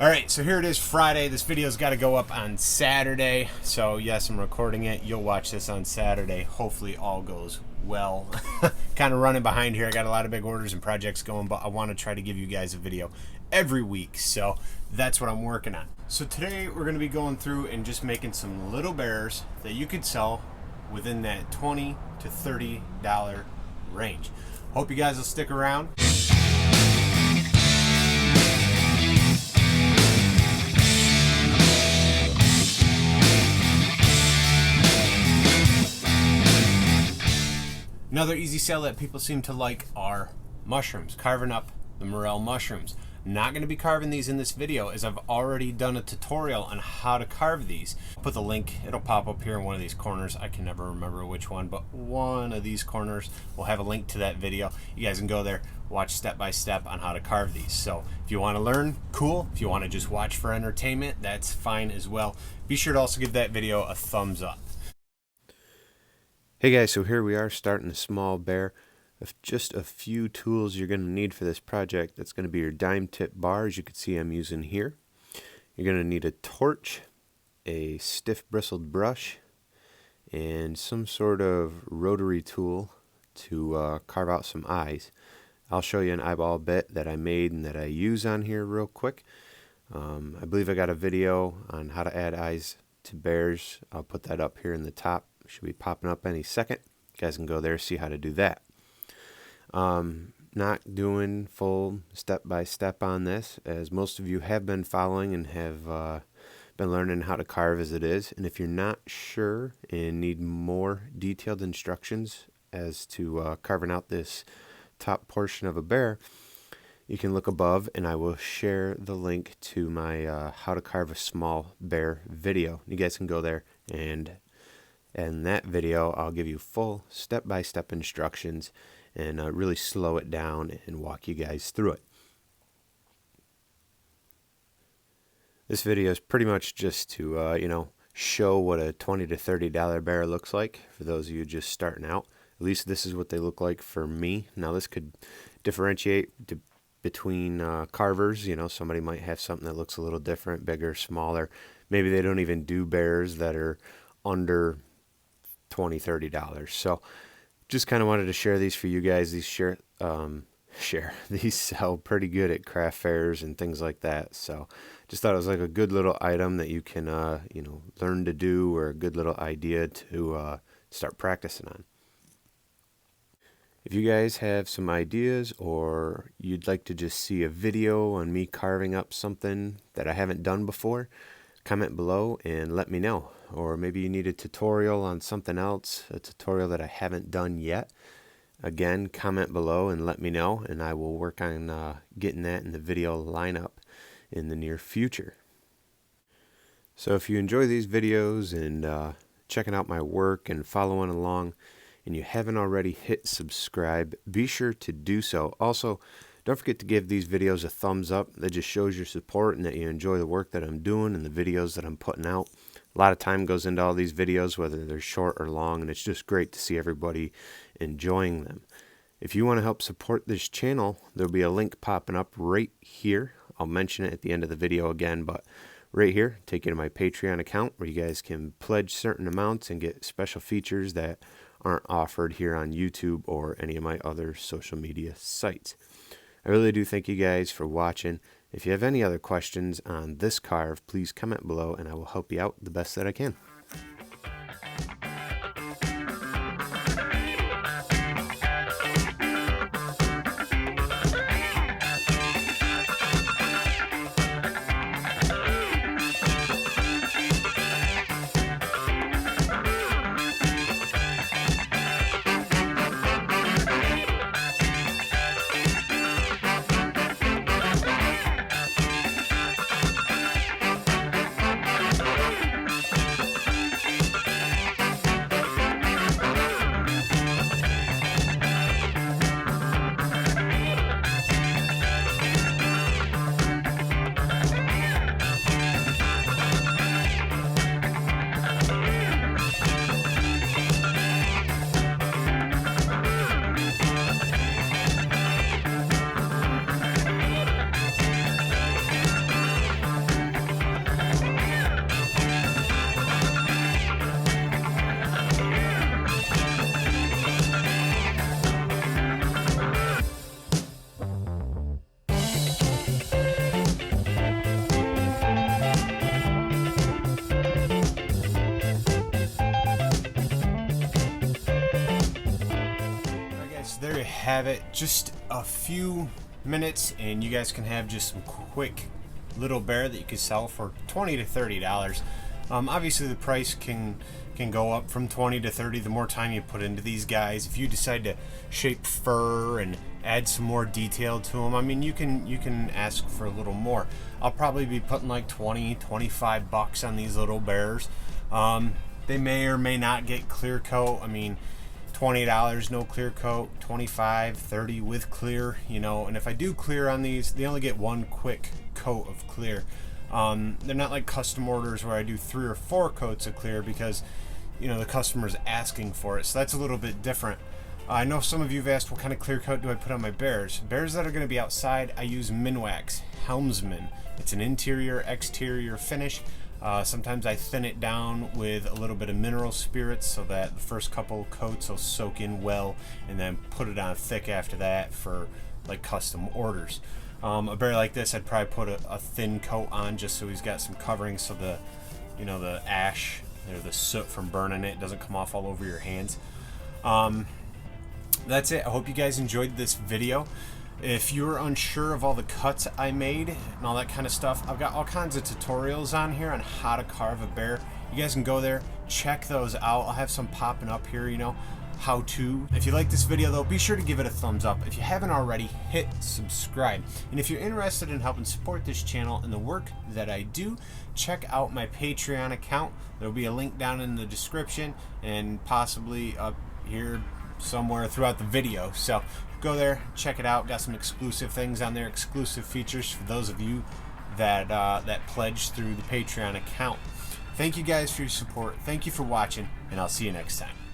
Alright, so here it is Friday. This video's got to go up on Saturday. So yes, I'm recording it. You'll watch this on Saturday. Hopefully all goes well. Kind of running behind here. I got a lot of big orders and projects going, but I want to try to give you guys a video every week. So that's what I'm working on. So today we're going to be going through and just making some little bears that you could sell within that $20 to $30 range. Hope you guys will stick around. Another easy sell that people seem to like are mushrooms, carving up the morel mushrooms. Not going to be carving these in this video, as I've already done a tutorial on how to carve these. I'll put the link, it'll pop up here in one of these corners. I can never remember which one, but one of these corners will have a link to that video. You guys can go there, watch step by step on how to carve these. So if you want to learn, cool. If you want to just watch for entertainment, that's fine as well. Be sure to also give that video a thumbs up. Hey guys, so here we are starting a small bear of just a few tools you're going to need for this project. That's going to be your dime tip bar, as you can see I'm using here. You're going to need a torch, a stiff bristled brush, and some sort of rotary tool to carve out some eyes. I'll show you an eyeball bit that I made and that I use on here real quick. I believe I got a video on how to add eyes to bears. I'll put that up here in the top. Should be popping up any second. You guys can go there, see how to do that. Not doing full step-by-step on this, as most of you have been following and have been learning how to carve as it is. And if you're not sure and need more detailed instructions as to carving out this top portion of a bear, you can look above and I will share the link to my how to carve a small bear video. You guys can go there, and in that video I'll give you full step-by-step instructions and really slow it down and walk you guys through it. This video is pretty much just to show what a $20 to $30 bear looks like for those of you just starting out. At least this is what they look like for me. Now this could differentiate between carvers. Somebody might have something that looks a little different, bigger, smaller. Maybe they don't even do bears that are under $20, $30. So just kind of wanted to share these for you guys. These these sell pretty good at craft fairs and things like that. So just thought it was like a good little item that you can learn to do, or a good little idea to start practicing on. If you guys have some ideas, or you'd like to just see a video on me carving up something that I haven't done before, comment below and let me know. Or maybe you need a tutorial on something else, a tutorial that I haven't done yet. Again, comment below and let me know, and I will work on getting that in the video lineup in the near future. So if you enjoy these videos and checking out my work and following along, and you haven't already hit subscribe, be sure to do so. Also, don't forget to give these videos a thumbs up. That just shows your support and that you enjoy the work that I'm doing and the videos that I'm putting out. A lot of time goes into all these videos, whether they're short or long, and it's just great to see everybody enjoying them. If you want to help support this channel, there'll be a link popping up right here. I'll mention it at the end of the video again, but right here, take you to my Patreon account where you guys can pledge certain amounts and get special features that aren't offered here on YouTube or any of my other social media sites. I really do thank you guys for watching. If you have any other questions on this carve, please comment below and I will help you out the best that I can. have it. Just a few minutes and you guys can have just some quick little bear that you could sell for $20 to $30. Obviously the price can go up from 20 to 30 the more time you put into these guys. If you decide to shape fur and add some more detail to them, I mean, you can ask for a little more. I'll probably be putting like 20, 25 bucks on these little bears. They may or may not get clear coat. I mean, $20 no clear coat, 25, 30 with clear, you know. And if I do clear on these, they only get one quick coat of clear. They're not like custom orders where I do 3 or 4 coats of clear because, you know, the customer's asking for it. So that's a little bit different. I know some of you have asked what kind of clear coat do I put on my bears. Bears that are going to be outside, I use Minwax Helmsman. It's an interior exterior finish. Sometimes I thin it down with a little bit of mineral spirits so that the first couple coats will soak in well, and then put it on thick after that for like custom orders. A bear like this, I'd probably put a thin coat on just so he's got some covering, so the, you know, the ash or the soot from burning it doesn't come off all over your hands. That's it. I hope you guys enjoyed this video. If you're unsure of all the cuts I made and all that kind of stuff, I've got all kinds of tutorials on here on how to carve a bear. You guys can go there, check those out. I'll have some popping up here, you know, how to. If you like this video though, be sure to give it a thumbs up. If you haven't already, hit subscribe. And if you're interested in helping support this channel and the work that I do, check out my Patreon account. There'll be a link down in the description and possibly up here somewhere throughout the video. So go there, check it out. Got some exclusive things on there, exclusive features for those of you that that pledge through the Patreon account. Thank you guys for your support. Thank you for watching, and I'll see you next time.